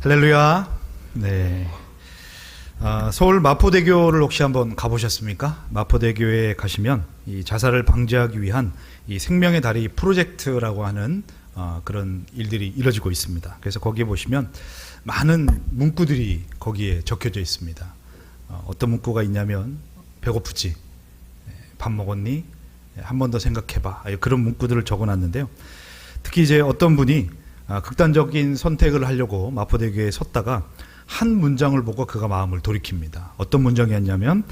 할렐루야. 네. 서울 마포대교를 혹시 한번 가보셨습니까? 마포대교에 가시면 이 자살을 방지하기 위한 이 생명의 다리 프로젝트라고 하는 그런 일들이 이루어지고 있습니다. 그래서 거기에 보시면 많은 문구들이 거기에 적혀져 있습니다. 어떤 문구가 있냐면 배고프지? 밥 먹었니? 한 번 더 생각해봐. 그런 문구들을 적어놨는데요. 특히 이제 어떤 분이 극단적인 선택을 하려고 마포대교에 섰다가 한 문장을 보고 그가 마음을 돌이킵니다. 어떤 문장이었냐면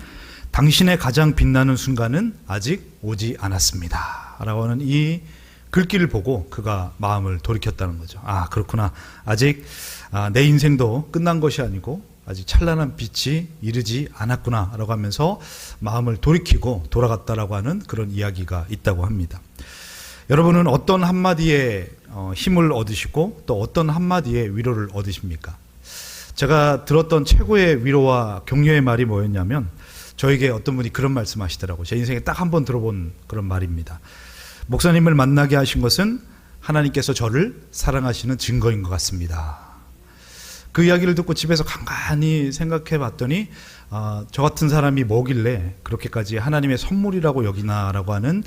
당신의 가장 빛나는 순간은 아직 오지 않았습니다 라고 하는 이 글귀를 보고 그가 마음을 돌이켰다는 거죠. 그렇구나. 아직 내 인생도 끝난 것이 아니고 아직 찬란한 빛이 이르지 않았구나 라고 하면서 마음을 돌이키고 돌아갔다라고 하는 그런 이야기가 있다고 합니다. 여러분은 어떤 한마디에 힘을 얻으시고 또 어떤 한마디에 위로를 얻으십니까? 제가 들었던 최고의 위로와 격려의 말이 뭐였냐면 저에게 어떤 분이 그런 말씀 하시더라고요. 제 인생에 딱 한 번 들어본 그런 말입니다. 목사님을 만나게 하신 것은 하나님께서 저를 사랑하시는 증거인 것 같습니다. 그 이야기를 듣고 집에서 간간히 생각해 봤더니 저 같은 사람이 뭐길래 그렇게까지 하나님의 선물이라고 여기나라고 하는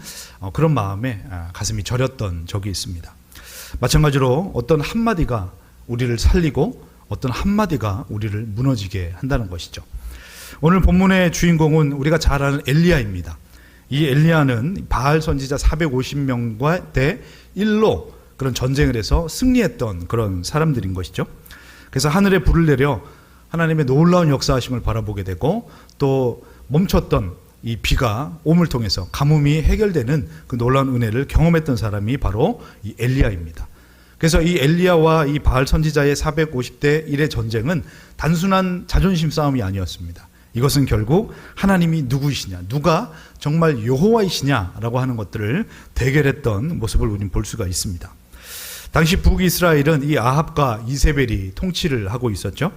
그런 마음에 가슴이 저렸던 적이 있습니다. 마찬가지로 어떤 한마디가 우리를 살리고 어떤 한마디가 우리를 무너지게 한다는 것이죠. 오늘 본문의 주인공은 우리가 잘 아는 엘리야입니다. 이 엘리야는 바알 선지자 450명과 대 1로 그런 전쟁을 해서 승리했던 그런 사람들인 것이죠. 그래서 하늘에 불을 내려 하나님의 놀라운 역사하심을 바라보게 되고 또 멈췄던 이 비가 옴을 통해서 가뭄이 해결되는 그 놀라운 은혜를 경험했던 사람이 바로 이 엘리야입니다. 그래서 이 엘리야와 이 바알 선지자의 450대 1의 전쟁은 단순한 자존심 싸움이 아니었습니다. 이것은 결국 하나님이 누구이시냐, 누가 정말 여호와이시냐라고 하는 것들을 대결했던 모습을 우리는 볼 수가 있습니다. 당시 북이스라엘은 이 아합과 이세벨이 통치를 하고 있었죠.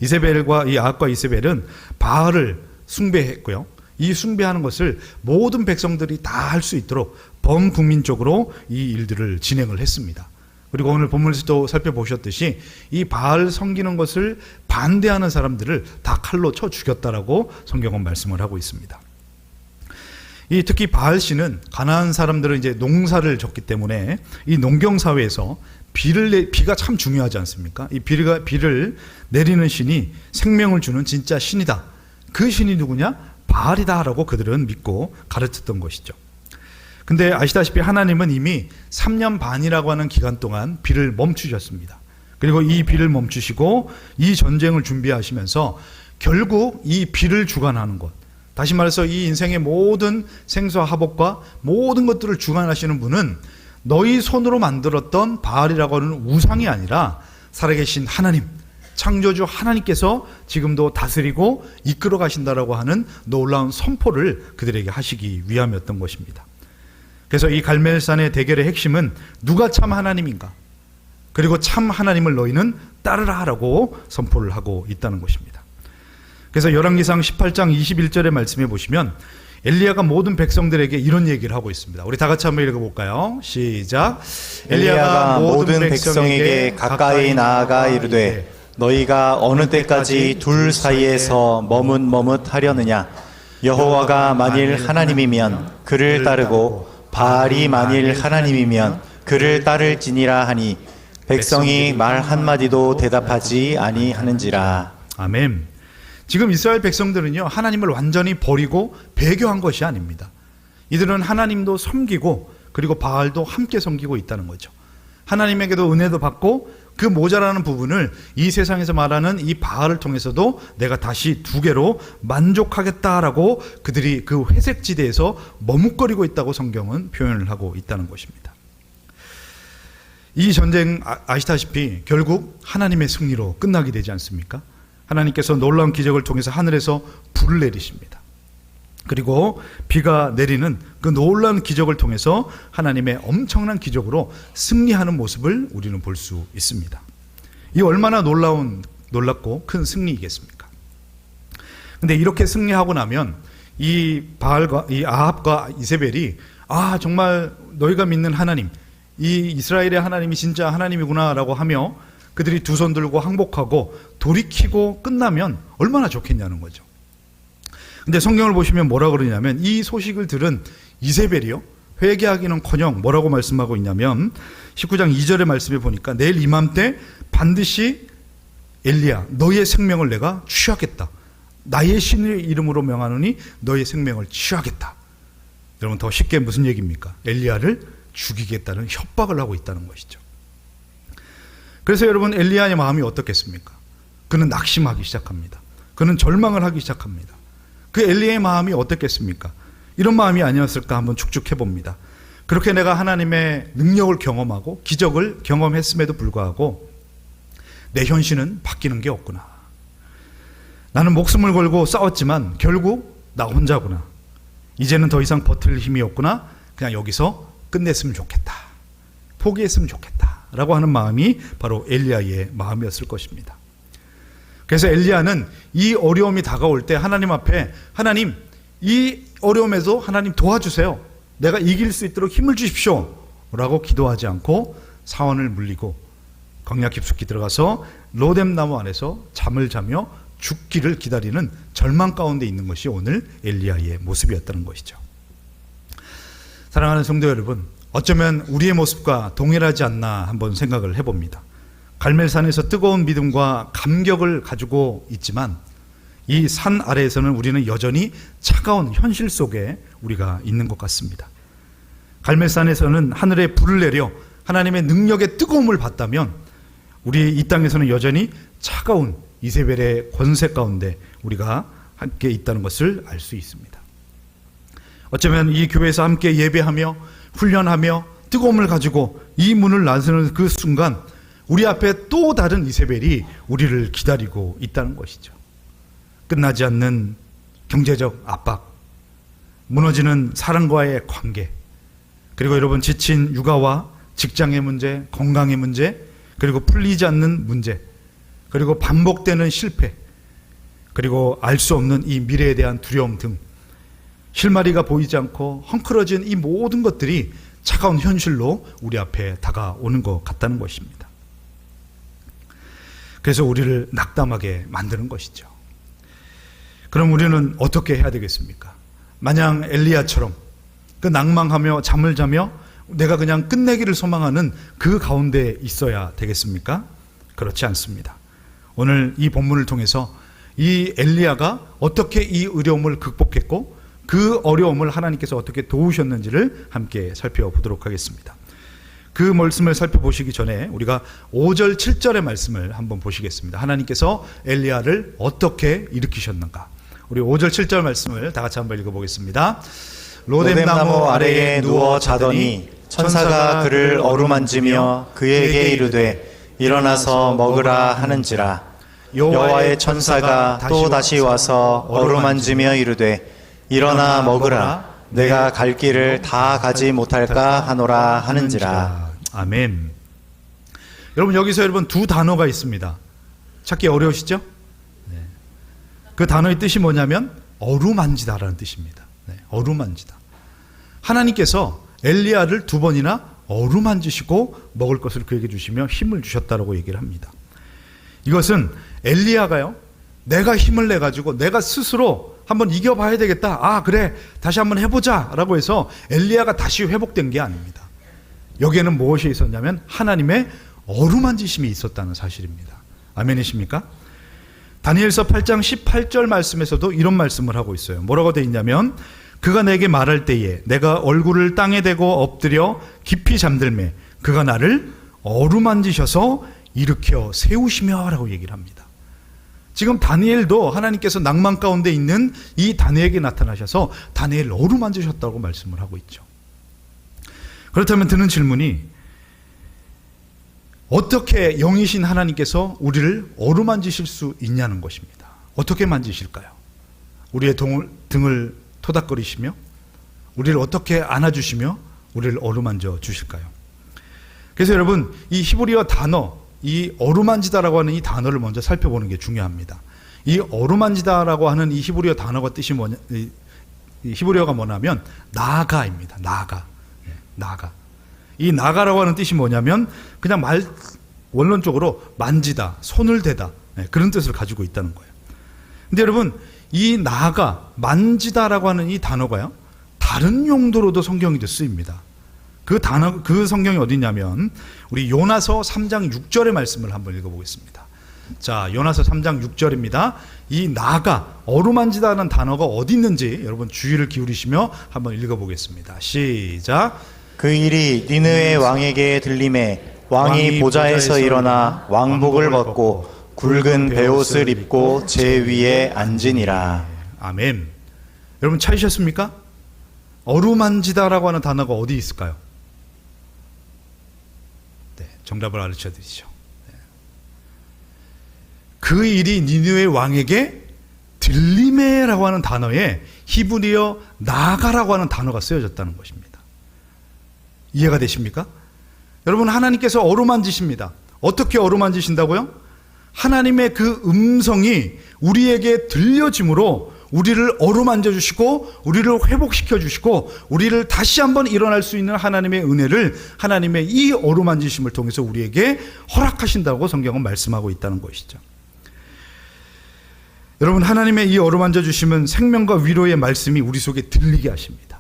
이세벨과 이 아합과 이세벨은 바알을 숭배했고요. 이 숭배하는 것을 모든 백성들이 다 할 수 있도록 범국민적으로 이 일들을 진행을 했습니다. 그리고 오늘 본문에서도 살펴보셨듯이 이 바알 섬기는 것을 반대하는 사람들을 다 칼로 쳐 죽였다라고 성경은 말씀을 하고 있습니다. 특히 바알 씨는 가나안 사람들은 이제 농사를 졌기 때문에 이 농경 사회에서 비가 참 중요하지 않습니까? 이 비를 내리는 신이 생명을 주는 진짜 신이다. 그 신이 누구냐? 바알이다라고 그들은 믿고 가르쳤던 것이죠. 근데 아시다시피 하나님은 이미 3년 반이라고 하는 기간 동안 비를 멈추셨습니다. 그리고 이 비를 멈추시고 이 전쟁을 준비하시면서 결국 이 비를 주관하는 것, 다시 말해서 이 인생의 모든 생사와 화복과 모든 것들을 주관하시는 분은 너희 손으로 만들었던 바알이라고 하는 우상이 아니라 살아계신 하나님, 창조주 하나님께서 지금도 다스리고 이끌어 가신다라고 하는 놀라운 선포를 그들에게 하시기 위함이었던 것입니다. 그래서 이 갈멜산의 대결의 핵심은 누가 참 하나님인가, 그리고 참 하나님을 너희는 따르라라고 선포를 하고 있다는 것입니다. 그래서 열왕기상 18장 21절의 말씀에 보시면 엘리야가 모든 백성들에게 이런 얘기를 하고 있습니다. 우리 다 같이 한번 읽어볼까요? 시작. 엘리야가 모든 백성에게 가까이 나아가 이르되 너희가 어느 때까지 둘 사이에서 머뭇머뭇하려느냐. 여호와가 만일 하나님이면 그를 따르고 바알이 만일 하나님이면 그를 따를지니라 하니 백성이 말 한마디도 대답하지 아니하는지라. 아멘. 지금 이스라엘 백성들은요, 하나님을 완전히 버리고 배교한 것이 아닙니다. 이들은 하나님도 섬기고 그리고 바알도 함께 섬기고 있다는 거죠. 하나님에게도 은혜도 받고 그 모자라는 부분을 이 세상에서 말하는 이 바알을 통해서도 내가 다시 두 개로 만족하겠다라고 그들이 그 회색지대에서 머뭇거리고 있다고 성경은 표현을 하고 있다는 것입니다. 이 전쟁 아시다시피 결국 하나님의 승리로 끝나게 되지 않습니까? 하나님께서 놀라운 기적을 통해서 하늘에서 불을 내리십니다. 그리고 비가 내리는 그 놀라운 기적을 통해서 하나님의 엄청난 기적으로 승리하는 모습을 우리는 볼 수 있습니다. 이 얼마나 놀랍고 큰 승리이겠습니까? 근데 이렇게 승리하고 나면 이 바알과 이 아합과 이세벨이 정말 너희가 믿는 하나님, 이 이스라엘의 하나님이 진짜 하나님이구나라고 하며 그들이 두 손 들고 항복하고 돌이키고 끝나면 얼마나 좋겠냐는 거죠. 근데 성경을 보시면 뭐라 그러냐면 이 소식을 들은 이세벨이요, 회개하기는커녕 뭐라고 말씀하고 있냐면 19장 2절의 말씀에 보니까 내일 이맘때 반드시 엘리야 너의 생명을 내가 취하겠다. 나의 신의 이름으로 명하노니 너의 생명을 취하겠다. 여러분 더 쉽게 무슨 얘기입니까? 엘리야를 죽이겠다는 협박을 하고 있다는 것이죠. 그래서 여러분 엘리야의 마음이 어떻겠습니까? 그는 낙심하기 시작합니다. 그는 절망을 하기 시작합니다. 그 엘리야의 마음이 어떻겠습니까? 이런 마음이 아니었을까 한번 축축해 봅니다. 그렇게 내가 하나님의 능력을 경험하고 기적을 경험했음에도 불구하고 내 현실은 바뀌는 게 없구나. 나는 목숨을 걸고 싸웠지만 결국 나 혼자구나. 이제는 더 이상 버틸 힘이 없구나. 그냥 여기서 끝냈으면 좋겠다. 포기했으면 좋겠다. 라고 하는 마음이 바로 엘리야의 마음이었을 것입니다. 그래서 엘리야는 이 어려움이 다가올 때 하나님 앞에 하나님 이 어려움에도 하나님 도와주세요. 내가 이길 수 있도록 힘을 주십시오. 라고 기도하지 않고 사원을 물리고 광야 깊숙이 들어가서 로뎀나무 안에서 잠을 자며 죽기를 기다리는 절망 가운데 있는 것이 오늘 엘리야의 모습이었다는 것이죠. 사랑하는 성도 여러분, 어쩌면 우리의 모습과 동일하지 않나 한번 생각을 해봅니다. 갈멜산에서 뜨거운 믿음과 감격을 가지고 있지만 이 산 아래에서는 우리는 여전히 차가운 현실 속에 우리가 있는 것 같습니다. 갈멜산에서는 하늘에 불을 내려 하나님의 능력의 뜨거움을 받다면 우리 이 땅에서는 여전히 차가운 이세벨의 권세 가운데 우리가 함께 있다는 것을 알 수 있습니다. 어쩌면 이 교회에서 함께 예배하며 훈련하며 뜨거움을 가지고 이 문을 나서는 그 순간 우리 앞에 또 다른 이세벨이 우리를 기다리고 있다는 것이죠. 끝나지 않는 경제적 압박, 무너지는 사랑과의 관계, 그리고 여러분 지친 육아와 직장의 문제, 건강의 문제, 그리고 풀리지 않는 문제, 그리고 반복되는 실패, 그리고 알 수 없는 이 미래에 대한 두려움 등 실마리가 보이지 않고 헝클어진 이 모든 것들이 차가운 현실로 우리 앞에 다가오는 것 같다는 것입니다. 그래서 우리를 낙담하게 만드는 것이죠. 그럼 우리는 어떻게 해야 되겠습니까? 마냥 엘리야처럼 그 낭망하며 잠을 자며 내가 그냥 끝내기를 소망하는 그 가운데 있어야 되겠습니까? 그렇지 않습니다. 오늘 이 본문을 통해서 이 엘리야가 어떻게 이 어려움을 극복했고 그 어려움을 하나님께서 어떻게 도우셨는지를 함께 살펴보도록 하겠습니다. 그 말씀을 살펴보시기 전에 우리가 5절 7절의 말씀을 한번 보시겠습니다. 하나님께서 엘리야를 어떻게 일으키셨는가? 우리 5절 7절 말씀을 다 같이 한번 읽어보겠습니다. 로뎀나무 아래에 누워 자더니 천사가 그를 어루만지며 그에게 이르되 일어나서 먹으라 하는지라. 여호와의 천사가 또 다시 와서 어루만지며 이르되 일어나 먹으라. 내가 갈 길을 다 가지 못할까 하노라 하는지라. 아멘. 여러분 여기서 여러분 두 단어가 있습니다. 찾기 어려우시죠? 네. 그 단어의 뜻이 뭐냐면 어루만지다라는 뜻입니다. 네, 어루만지다. 하나님께서 엘리야를 두 번이나 어루만지시고 먹을 것을 그에게 주시며 힘을 주셨다라고 얘기를 합니다. 이것은 엘리야가요, 내가 힘을 내 가지고 내가 스스로 한번 이겨봐야 되겠다. 아 그래 다시 한번 해보자 라고 해서 엘리야가 다시 회복된 게 아닙니다. 여기에는 무엇이 있었냐면 하나님의 어루만지심이 있었다는 사실입니다. 아멘이십니까? 다니엘서 8장 18절 말씀에서도 이런 말씀을 하고 있어요. 뭐라고 되어 있냐면 그가 내게 말할 때에 내가 얼굴을 땅에 대고 엎드려 깊이 잠들매 그가 나를 어루만지셔서 일으켜 세우시며 라고 얘기를 합니다. 지금 다니엘도 하나님께서 낭만 가운데 있는 이 다니엘에게 나타나셔서 다니엘을 어루만지셨다고 말씀을 하고 있죠. 그렇다면 드는 질문이 어떻게 영이신 하나님께서 우리를 어루만지실 수 있냐는 것입니다. 어떻게 만지실까요? 우리의 등을 토닥거리시며 우리를 어떻게 안아주시며 우리를 어루만져 주실까요? 그래서 여러분 이 히브리어 단어 이 어루만지다라고 하는 이 단어를 먼저 살펴보는 게 중요합니다. 이 어루만지다라고 하는 이 히브리어 단어가 뜻이 뭐냐, 이 히브리어가 뭐냐면 나가입니다. 나가. 이 나가라고 하는 뜻이 뭐냐면 그냥 원론적으로 만지다, 손을 대다, 그런 뜻을 가지고 있다는 거예요. 근데 여러분, 이 나아가, 만지다라고 하는 이 단어가요, 다른 용도로도 성경에도 쓰입니다. 그 성경이 어디냐면 우리 요나서 3장 6절의 말씀을 한번 읽어보겠습니다. 자, 요나서 3장 6절입니다. 이 나가, 어루만지다라는 단어가 어디 있는지 여러분 주의를 기울이시며 한번 읽어보겠습니다. 시작. 그 일이 니느웨 왕에게 들림에 왕이 보좌에서 일어나 왕복을 벗고 굵은 베옷을 입고 제 위에 앉으니라. 아멘. 여러분 찾으셨습니까? 어루만지다라고 하는 단어가 어디 있을까요? 네, 정답을 가르쳐 드리죠. 네. 그 일이 니느웨 왕에게 들림에라고 하는 단어에 히브리어 나가라고 하는 단어가 쓰여졌다는 것입니다. 이해가 되십니까? 여러분, 하나님께서 어루만지십니다. 어떻게 어루만지신다고요? 하나님의 그 음성이 우리에게 들려짐으로 우리를 어루만져 주시고 우리를 회복시켜 주시고 우리를 다시 한번 일어날 수 있는 하나님의 은혜를 하나님의 이 어루만지심을 통해서 우리에게 허락하신다고 성경은 말씀하고 있다는 것이죠. 여러분, 하나님의 이 어루만져 주심은 생명과 위로의 말씀이 우리 속에 들리게 하십니다.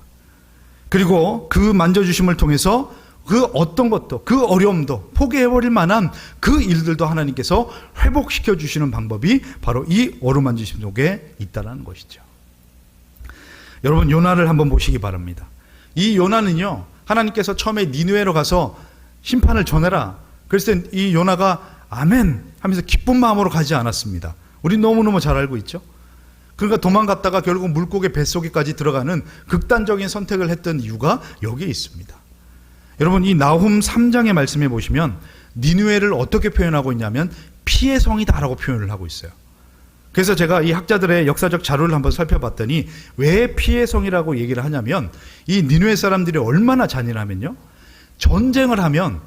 그리고 그 만져주심을 통해서 그 어떤 것도, 그 어려움도 포기해버릴 만한 그 일들도 하나님께서 회복시켜 주시는 방법이 바로 이 어루만지심 속에 있다는 것이죠. 여러분, 요나를 한번 보시기 바랍니다. 이 요나는요, 하나님께서 처음에 니느웨로 가서 심판을 전해라, 그랬을 때 이 요나가 아멘 하면서 기쁜 마음으로 가지 않았습니다. 우리 너무너무 잘 알고 있죠. 그러니까 도망갔다가 결국 물고기 뱃속에까지 들어가는 극단적인 선택을 했던 이유가 여기에 있습니다. 여러분, 이 나훔 3장의 말씀에 보시면 니느웨를 어떻게 표현하고 있냐면 피의 성이다라고 표현을 하고 있어요. 그래서 제가 이 학자들의 역사적 자료를 한번 살펴봤더니 왜 피의 성이라고 얘기를 하냐면 이 니느웨 사람들이 얼마나 잔인하면요, 전쟁을 하면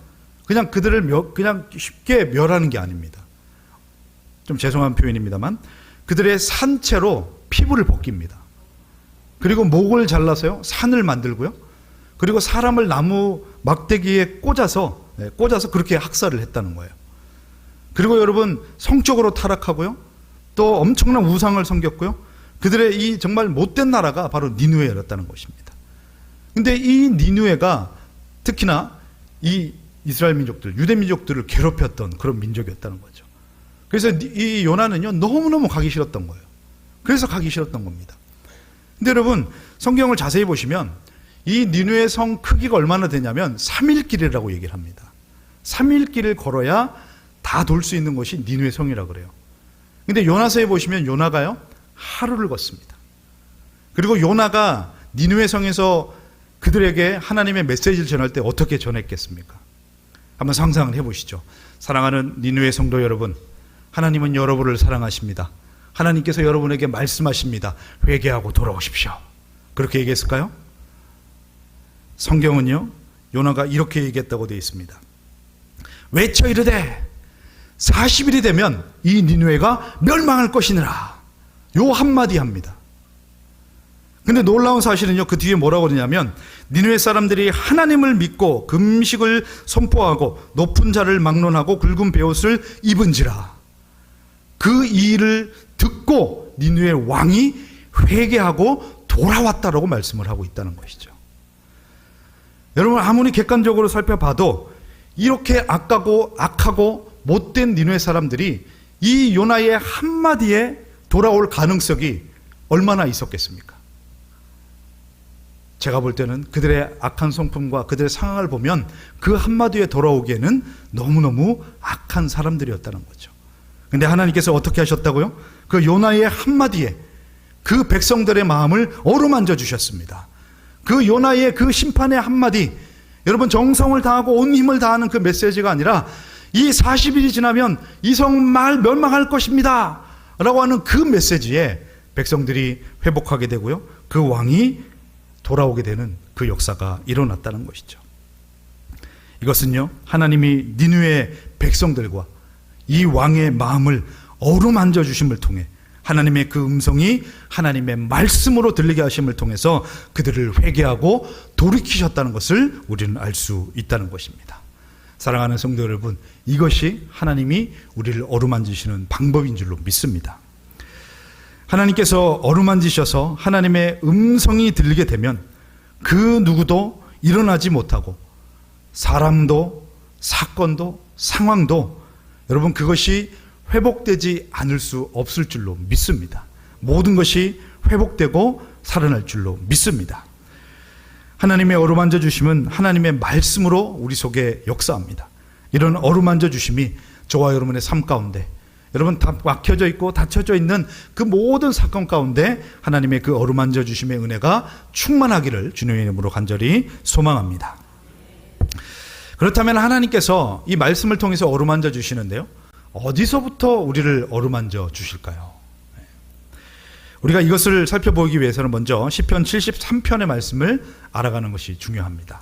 그냥 그들을 그냥 쉽게 멸하는 게 아닙니다. 좀 죄송한 표현입니다만 그들의 산채로 피부를 벗깁니다. 그리고 목을 잘라서요, 산을 만들고요, 그리고 사람을 나무 막대기에 꽂아서 그렇게 학살을 했다는 거예요. 그리고 여러분, 성적으로 타락하고요, 또 엄청난 우상을 섬겼고요, 그들의 이 정말 못된 나라가 바로 니느웨였다는 것입니다. 근데 이 니느웨가 특히나 이 이스라엘 민족들, 유대 민족들을 괴롭혔던 그런 민족이었다는 거죠. 그래서 이 요나는요, 너무너무 가기 싫었던 거예요. 그래서 가기 싫었던 겁니다. 근데 여러분, 성경을 자세히 보시면 이 니느웨 성 크기가 얼마나 되냐면 3일 길이라고 얘기를 합니다. 3일 길을 걸어야 다 돌 수 있는 것이 니느웨 성이라고 그래요. 근데 요나서에 보시면 요나가요, 하루를 걷습니다. 그리고 요나가 니느웨 성에서 그들에게 하나님의 메시지를 전할 때 어떻게 전했겠습니까? 한번 상상을 해보시죠. 사랑하는 니느웨 성도 여러분, 하나님은 여러분을 사랑하십니다. 하나님께서 여러분에게 말씀하십니다. 회개하고 돌아오십시오. 그렇게 얘기했을까요? 성경은요, 요나가 이렇게 얘기했다고 되어 있습니다. 외쳐 이르되 40일이 되면 이 니느웨가 멸망할 것이니라. 요 한마디 합니다. 근데 놀라운 사실은요, 그 뒤에 뭐라고 그러냐면 니느웨 사람들이 하나님을 믿고 금식을 선포하고 높은 자를 막론하고 굵은 베옷을 입은지라. 그 일을 듣고 니느웨 왕이 회개하고 돌아왔다라고 말씀을 하고 있다는 것이죠. 여러분, 아무리 객관적으로 살펴봐도 이렇게 악하고 못된 니느웨 사람들이 이 요나의 한마디에 돌아올 가능성이 얼마나 있었겠습니까? 제가 볼 때는 그들의 악한 성품과 그들의 상황을 보면 그 한마디에 돌아오기에는 너무너무 악한 사람들이었다는 거죠. 근데 하나님께서 어떻게 하셨다고요? 그 요나의 한마디에 그 백성들의 마음을 어루만져 주셨습니다. 그 요나의 그 심판의 한마디, 여러분, 정성을 다하고 온 힘을 다하는 그 메시지가 아니라 이 40일이 지나면 이 성 말 멸망할 것입니다 라고 하는 그 메시지에 백성들이 회복하게 되고요, 그 왕이 돌아오게 되는 그 역사가 일어났다는 것이죠. 이것은요, 하나님이 니느웨 백성들과 이 왕의 마음을 어루만져 주심을 통해 하나님의 그 음성이 하나님의 말씀으로 들리게 하심을 통해서 그들을 회개하고 돌이키셨다는 것을 우리는 알 수 있다는 것입니다. 사랑하는 성도 여러분, 이것이 하나님이 우리를 어루만지시는 방법인 줄로 믿습니다. 하나님께서 어루만지셔서 하나님의 음성이 들리게 되면 그 누구도 일어나지 못하고 사람도 사건도 상황도 여러분 그것이 회복되지 않을 수 없을 줄로 믿습니다. 모든 것이 회복되고 살아날 줄로 믿습니다. 하나님의 어루만져 주심은 하나님의 말씀으로 우리 속에 역사합니다. 이런 어루만져 주심이 저와 여러분의 삶 가운데 여러분 다 막혀져 있고 닫혀져 있는 그 모든 사건 가운데 하나님의 그 어루만져 주심의 은혜가 충만하기를 주님의 이름으로 간절히 소망합니다. 그렇다면 하나님께서 이 말씀을 통해서 어루만져 주시는데요, 어디서부터 우리를 어루만져 주실까요? 우리가 이것을 살펴보기 위해서는 먼저 시편 73편의 말씀을 알아가는 것이 중요합니다.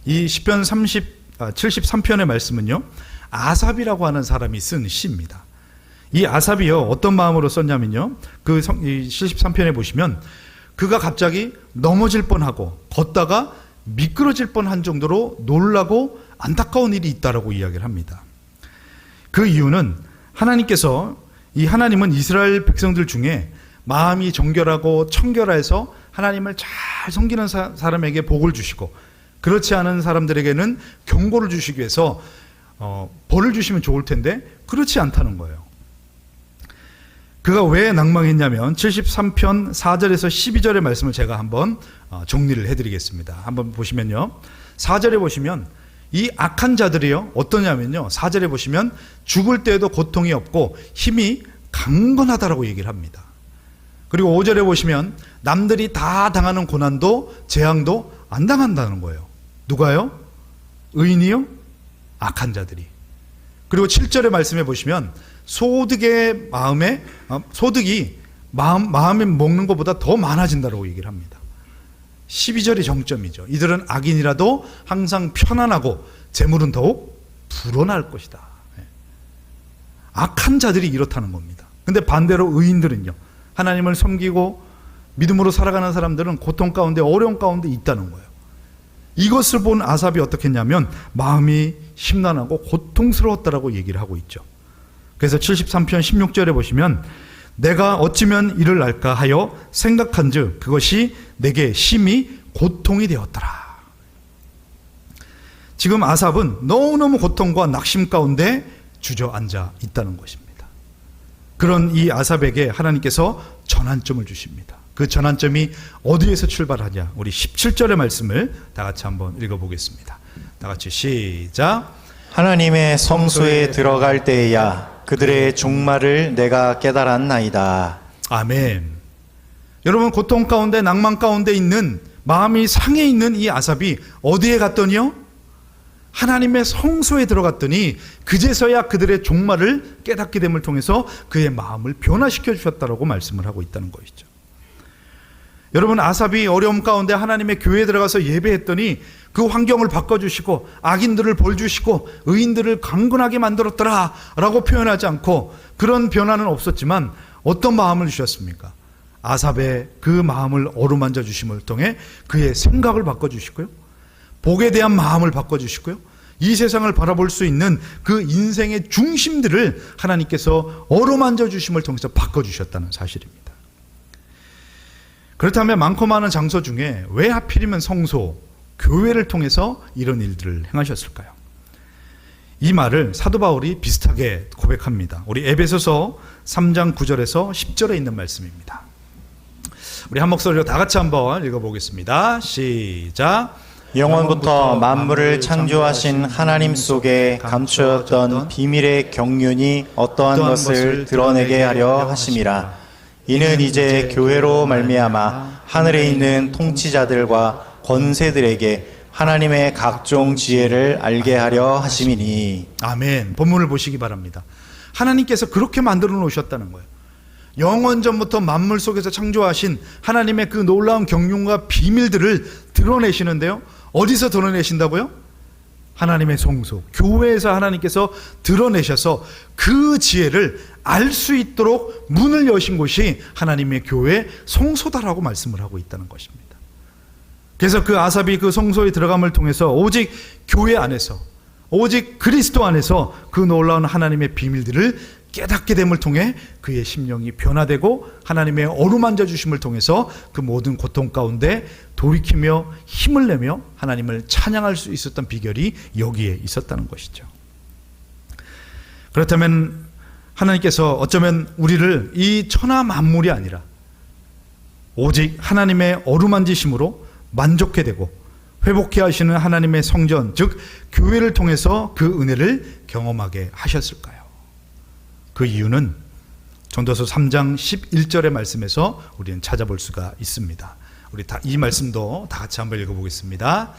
이 시편 73편의 말씀은요, 아삽이라고 하는 사람이 쓴 시입니다. 이 아삽이요, 어떤 마음으로 썼냐면요, 그 73편에 보시면 그가 갑자기 넘어질 뻔하고 걷다가 미끄러질 뻔한 정도로 놀라고 안타까운 일이 있다라고 이야기를 합니다. 그 이유는 하나님은 이스라엘 백성들 중에 마음이 정결하고 청결해서 하나님을 잘 섬기는 사람에게 복을 주시고, 그렇지 않은 사람들에게는 경고를 주시기 위해서 벌을 주시면 좋을 텐데 그렇지 않다는 거예요. 그가 왜 낭망했냐면 73편 4절에서 12절의 말씀을 제가 한번 정리를 해드리겠습니다. 한번 보시면요, 4절에 보시면 이 악한 자들이요 어떠냐면요, 4절에 보시면 죽을 때에도 고통이 없고 힘이 강건하다라고 얘기를 합니다. 그리고 5절에 보시면 남들이 다 당하는 고난도 재앙도 안 당한다는 거예요. 누가요? 의인이요? 악한 자들이. 그리고 7절의 말씀에 보시면 소득이 마음에 먹는 것보다 더 많아진다고 얘기를 합니다. 12절이 정점이죠. 이들은 악인이라도 항상 편안하고 재물은 더욱 불어날 것이다. 악한 자들이 이렇다는 겁니다. 근데 반대로 의인들은요, 하나님을 섬기고 믿음으로 살아가는 사람들은 고통 가운데 어려움 가운데 있다는 거예요. 이것을 본 아삽이 어떻게 했냐면 마음이 심란하고 고통스러웠다라고 얘기를 하고 있죠. 그래서 73편 16절에 보시면 내가 어찌면 이를 알까 하여 생각한즉 그것이 내게 심히 고통이 되었더라. 지금 아삽은 너무너무 고통과 낙심 가운데 주저앉아 있다는 것입니다. 그런 이 아삽에게 하나님께서 전환점을 주십니다. 그 전환점이 어디에서 출발하냐? 우리 17절의 말씀을 다 같이 한번 읽어보겠습니다. 다 같이 시작. 하나님의 성소에 들어갈 때에야 그들의 종말을 내가 깨달았나이다. 아멘. 여러분, 고통 가운데 낭만 가운데 있는 마음이 상해 있는 이 아삽이 어디에 갔더니요? 하나님의 성소에 들어갔더니 그제서야 그들의 종말을 깨닫게 됨을 통해서 그의 마음을 변화시켜 주셨다라고 말씀을 하고 있다는 것이죠. 여러분, 아삽이 어려움 가운데 하나님의 교회에 들어가서 예배했더니 그 환경을 바꿔주시고 악인들을 벌주시고 의인들을 강건하게 만들었더라 라고 표현하지 않고, 그런 변화는 없었지만 어떤 마음을 주셨습니까? 아삽의 그 마음을 어루만져 주심을 통해 그의 생각을 바꿔주시고요, 복에 대한 마음을 바꿔주시고요, 이 세상을 바라볼 수 있는 그 인생의 중심들을 하나님께서 어루만져 주심을 통해서 바꿔주셨다는 사실입니다. 그렇다면 많고 많은 장소 중에 왜 하필이면 성소, 교회를 통해서 이런 일들을 행하셨을까요? 이 말을 사도 바울이 비슷하게 고백합니다. 우리 에베소서 3장 9절에서 10절에 있는 말씀입니다. 우리 한 목소리로 다 같이 한번 읽어보겠습니다. 시작. 영원부터 만물을 창조하신 하나님 속에 감추었던 비밀의 경륜이 어떠한 것을 드러내게 하려 하심이라. 이는 이제 교회로 말미암아 하늘에 있는 통치자들과 권세들에게 하나님의 각종 지혜를 알게 하려 하심이니. 아멘. 본문을 보시기 바랍니다. 하나님께서 그렇게 만들어 놓으셨다는 거예요. 영원전부터 만물 속에서 창조하신 하나님의 그 놀라운 경륜과 비밀들을 드러내시는데요, 어디서 드러내신다고요? 하나님의 성소, 교회에서 하나님께서 드러내셔서 그 지혜를 알 수 있도록 문을 여신 곳이 하나님의 교회 성소다라고 말씀을 하고 있다는 것입니다. 그래서 그 아삽이 그 성소에 들어감을 통해서 오직 교회 안에서, 오직 그리스도 안에서 그 놀라운 하나님의 비밀들을 깨닫게 됨을 통해 그의 심령이 변화되고 하나님의 어루만져 주심을 통해서 그 모든 고통 가운데 돌이키며 힘을 내며 하나님을 찬양할 수 있었던 비결이 여기에 있었다는 것이죠. 그렇다면 하나님께서 어쩌면 우리를 이 천하 만물이 아니라 오직 하나님의 어루만지심으로 만족해 되고 회복해 하시는 하나님의 성전, 즉 교회를 통해서 그 은혜를 경험하게 하셨을까요? 그 이유는 전도서 3장 11절의 말씀에서 우리는 찾아볼 수가 있습니다. 우리 이 말씀도 다 같이 한번 읽어보겠습니다.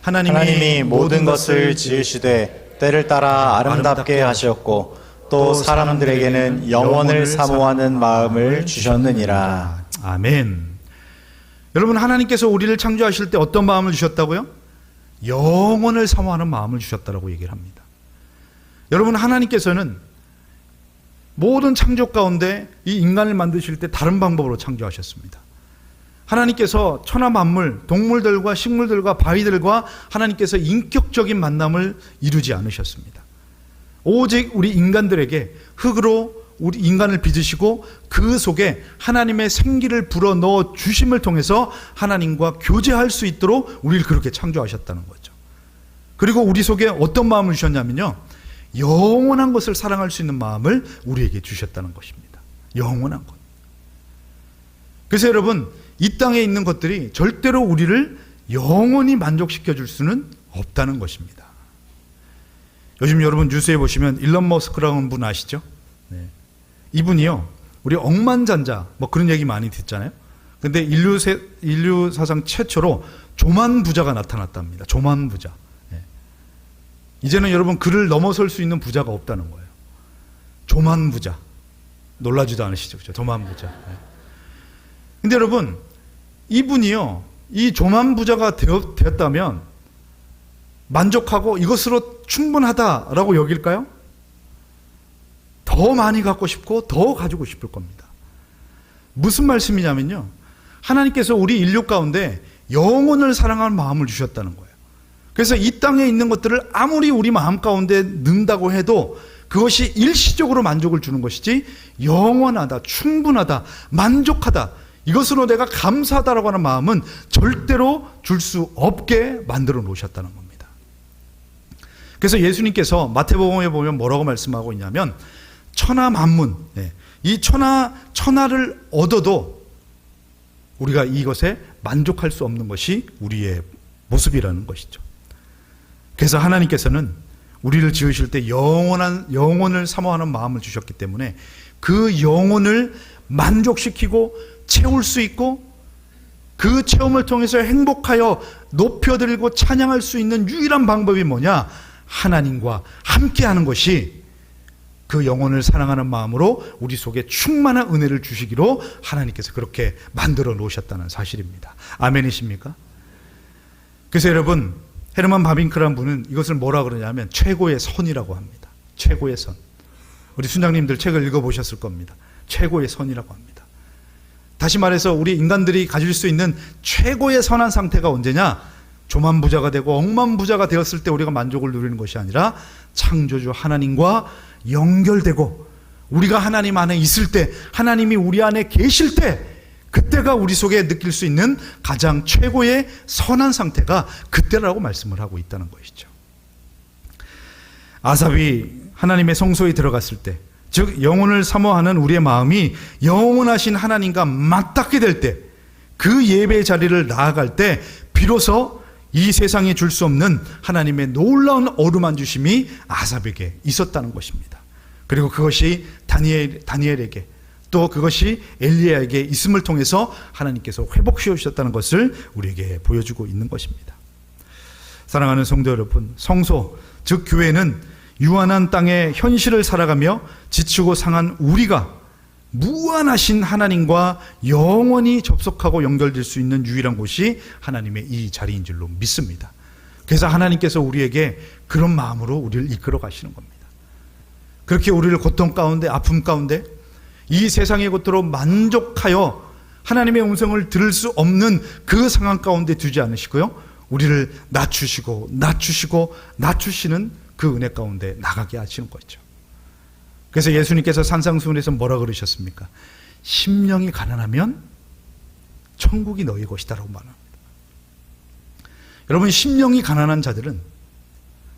하나님이 모든 것을 지으시되 때를 따라 아름답게 하셨고 또 사람들에게는 영원을 사모하는 마음을 주셨느니라. 아멘. 여러분, 하나님께서 우리를 창조하실 때 어떤 마음을 주셨다고요? 영원을 사모하는 마음을 주셨다라고 얘기를 합니다. 여러분, 하나님께서는 모든 창조 가운데 이 인간을 만드실 때 다른 방법으로 창조하셨습니다. 하나님께서 천하 만물, 동물들과 식물들과 바위들과 하나님께서 인격적인 만남을 이루지 않으셨습니다. 오직 우리 인간들에게 흙으로 우리 인간을 빚으시고 그 속에 하나님의 생기를 불어넣어 주심을 통해서 하나님과 교제할 수 있도록 우리를 그렇게 창조하셨다는 거죠. 그리고 우리 속에 어떤 마음을 주셨냐면요, 영원한 것을 사랑할 수 있는 마음을 우리에게 주셨다는 것입니다. 영원한 것. 그래서 여러분, 이 땅에 있는 것들이 절대로 우리를 영원히 만족시켜 줄 수는 없다는 것입니다. 요즘 여러분 뉴스에 보시면 일론 머스크라는 분 아시죠? 네. 이분이요, 우리 억만장자 뭐 그런 얘기 많이 듣잖아요. 근데 인류 사상 최초로 조만 부자가 나타났답니다. 조만 부자. 네. 이제는 여러분 그를 넘어설 수 있는 부자가 없다는 거예요. 조만 부자. 놀라지도 않으시죠? 그렇죠? 조만 부자. 네. 근데 여러분, 이분이요, 이 조만 부자가 되었다면 만족하고 이것으로 충분하다라고 여길까요? 더 많이 갖고 싶고 더 가지고 싶을 겁니다. 무슨 말씀이냐면요, 하나님께서 우리 인류 가운데 영혼을 사랑하는 마음을 주셨다는 거예요. 그래서 이 땅에 있는 것들을 아무리 우리 마음 가운데 넣는다고 해도 그것이 일시적으로 만족을 주는 것이지 영원하다, 충분하다, 만족하다, 이것으로 내가 감사하다라고 하는 마음은 절대로 줄 수 없게 만들어 놓으셨다는 겁니다. 그래서 예수님께서 마태복음에 보면 뭐라고 말씀하고 있냐면, 천하 만문, 이 천하를 얻어도 우리가 이것에 만족할 수 없는 것이 우리의 모습이라는 것이죠. 그래서 하나님께서는 우리를 지으실 때 영혼을 사모하는 마음을 주셨기 때문에 그 영혼을 만족시키고 채울 수 있고 그 체험을 통해서 행복하여 높여드리고 찬양할 수 있는 유일한 방법이 뭐냐? 하나님과 함께하는 것이 그 영혼을 사랑하는 마음으로 우리 속에 충만한 은혜를 주시기로 하나님께서 그렇게 만들어 놓으셨다는 사실입니다. 아멘이십니까? 그래서 여러분, 헤르만 바빙크라는 분은 이것을 뭐라 그러냐면 최고의 선이라고 합니다. 최고의 선. 우리 순장님들 책을 읽어보셨을 겁니다. 최고의 선이라고 합니다. 다시 말해서 우리 인간들이 가질 수 있는 최고의 선한 상태가 언제냐? 조만부자가 되고 억만부자가 되었을 때 우리가 만족을 누리는 것이 아니라 창조주 하나님과 연결되고 우리가 하나님 안에 있을 때, 하나님이 우리 안에 계실 때, 그때가 우리 속에 느낄 수 있는 가장 최고의 선한 상태가 그때라고 말씀을 하고 있다는 것이죠. 아삽이 하나님의 성소에 들어갔을 때, 즉 영혼을 사모하는 우리의 마음이 영원하신 하나님과 맞닿게 될 때, 그 예배의 자리를 나아갈 때 비로소 이 세상에 줄 수 없는 하나님의 놀라운 어루만 주심이 아삽에게 있었다는 것입니다. 그리고 그것이 다니엘에게, 또 그것이 엘리야에게 있음을 통해서 하나님께서 회복시켜 주셨다는 것을 우리에게 보여주고 있는 것입니다. 사랑하는 성도 여러분, 성소, 즉 교회는 유한한 땅의 현실을 살아가며 지치고 상한 우리가 무한하신 하나님과 영원히 접속하고 연결될 수 있는 유일한 곳이 하나님의 이 자리인 줄로 믿습니다. 그래서 하나님께서 우리에게 그런 마음으로 우리를 이끌어 가시는 겁니다. 그렇게 우리를 고통 가운데, 아픔 가운데, 이 세상의 것들로 만족하여 하나님의 음성을 들을 수 없는 그 상황 가운데 두지 않으시고요, 우리를 낮추시고 낮추시는 그 은혜 가운데 나가게 하시는 거죠. 그래서 예수님께서 산상수훈에서 뭐라 그러셨습니까? 심령이 가난하면 천국이 너희 것이다라고 말합니다. 여러분, 심령이 가난한 자들은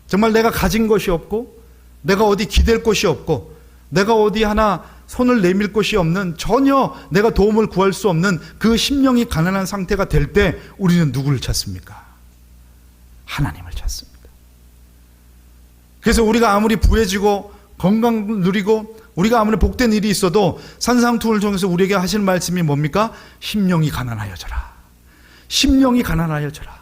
정말 내가 가진 것이 없고 내가 어디 기댈 곳이 없고 내가 어디 하나 손을 내밀 곳이 없는, 전혀 내가 도움을 구할 수 없는 그 심령이 가난한 상태가 될 때 우리는 누구를 찾습니까? 하나님을 찾습니다. 그래서 우리가 아무리 부해지고 건강 누리고 우리가 아무리 복된 일이 있어도 산상투훈을 통해서 우리에게 하시는 말씀이 뭡니까? 심령이 가난하여져라. 심령이 가난하여져라.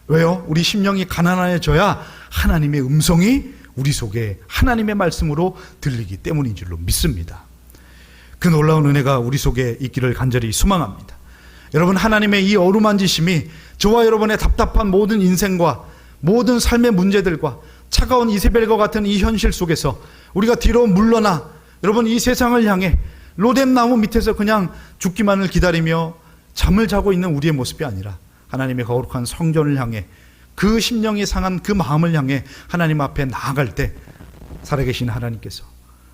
왜요? 우리 심령이 가난하여져야 하나님의 음성이 우리 속에 하나님의 말씀으로 들리기 때문인 줄로 믿습니다. 그 놀라운 은혜가 우리 속에 있기를 간절히 소망합니다. 여러분, 하나님의 이 어루만지심이 저와 여러분의 답답한 모든 인생과 모든 삶의 문제들과 차가운 이세벨과 같은 이 현실 속에서 우리가 뒤로 물러나 여러분 이 세상을 향해 로뎀나무 밑에서 그냥 죽기만을 기다리며 잠을 자고 있는 우리의 모습이 아니라 하나님의 거룩한 성전을 향해 그 심령이 상한 그 마음을 향해 하나님 앞에 나아갈 때 살아계신 하나님께서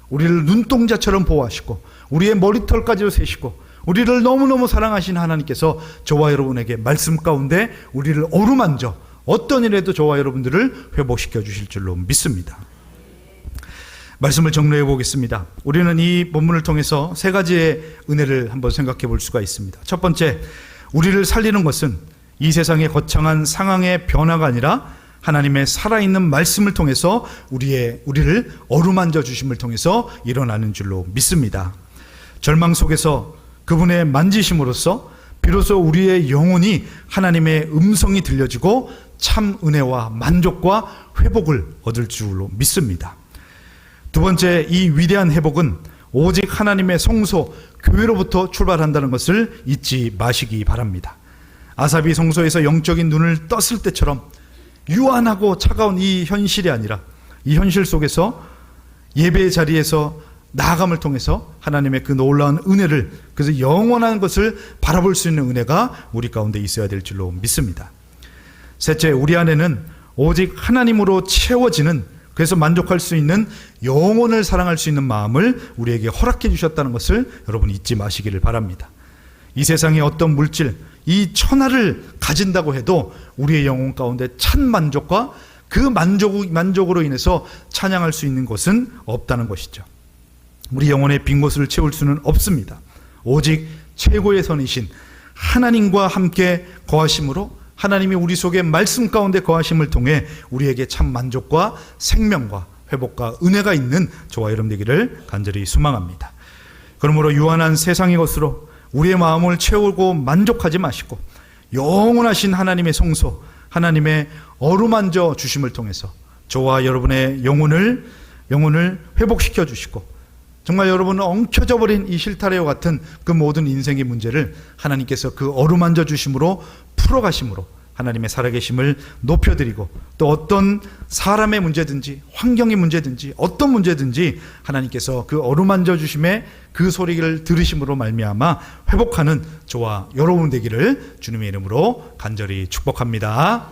우리를 눈동자처럼 보호하시고 우리의 머리털까지도 세시고 우리를 너무너무 사랑하신 하나님께서 저와 여러분에게 말씀 가운데 우리를 어루만져 어떤 일에도 저와 여러분들을 회복시켜 주실 줄로 믿습니다. 말씀을 정리해 보겠습니다. 우리는 이 본문을 통해서 세 가지의 은혜를 한번 생각해 볼 수가 있습니다. 첫 번째, 우리를 살리는 것은 이 세상의 거창한 상황의 변화가 아니라 하나님의 살아있는 말씀을 통해서 우리를 어루만져 주심을 통해서 일어나는 줄로 믿습니다. 절망 속에서 그분의 만지심으로써 비로소 우리의 영혼이 하나님의 음성이 들려지고 참 은혜와 만족과 회복을 얻을 줄로 믿습니다. 두 번째, 이 위대한 회복은 오직 하나님의 성소, 교회로부터 출발한다는 것을 잊지 마시기 바랍니다. 아삽이 성소에서 영적인 눈을 떴을 때처럼 유한하고 차가운 이 현실이 아니라 이 현실 속에서 예배의 자리에서 나아감을 통해서 하나님의 그 놀라운 은혜를, 그래서 영원한 것을 바라볼 수 있는 은혜가 우리 가운데 있어야 될 줄로 믿습니다. 셋째, 우리 안에는 오직 하나님으로 채워지는, 그래서 만족할 수 있는 영혼을 사랑할 수 있는 마음을 우리에게 허락해 주셨다는 것을 여러분 잊지 마시기를 바랍니다. 이 세상의 어떤 물질, 이 천하를 가진다고 해도 우리의 영혼 가운데 참 만족과 그 만족으로 인해서 찬양할 수 있는 것은 없다는 것이죠. 우리 영혼의 빈 곳을 채울 수는 없습니다. 오직 최고의 선이신 하나님과 함께 거하심으로, 하나님이 우리 속에 말씀 가운데 거하심을 통해 우리에게 참 만족과 생명과 회복과 은혜가 있는 저와 여러분 되기를 간절히 소망합니다. 그러므로 유한한 세상의 것으로 우리의 마음을 채우고 만족하지 마시고 영원하신 하나님의 성소, 하나님의 어루만져 주심을 통해서 저와 여러분의 영혼을 회복시켜 주시고, 정말 여러분은 엉켜져 버린 이 실타래와 같은 그 모든 인생의 문제를 하나님께서 그 어루만져 주심으로 풀어가심으로 하나님의 살아계심을 높여드리고, 또 어떤 사람의 문제든지 환경의 문제든지 어떤 문제든지 하나님께서 그 어루만져 주심의 그 소리를 들으심으로 말미암아 회복하는 저와 여러분 되기를 주님의 이름으로 간절히 축복합니다.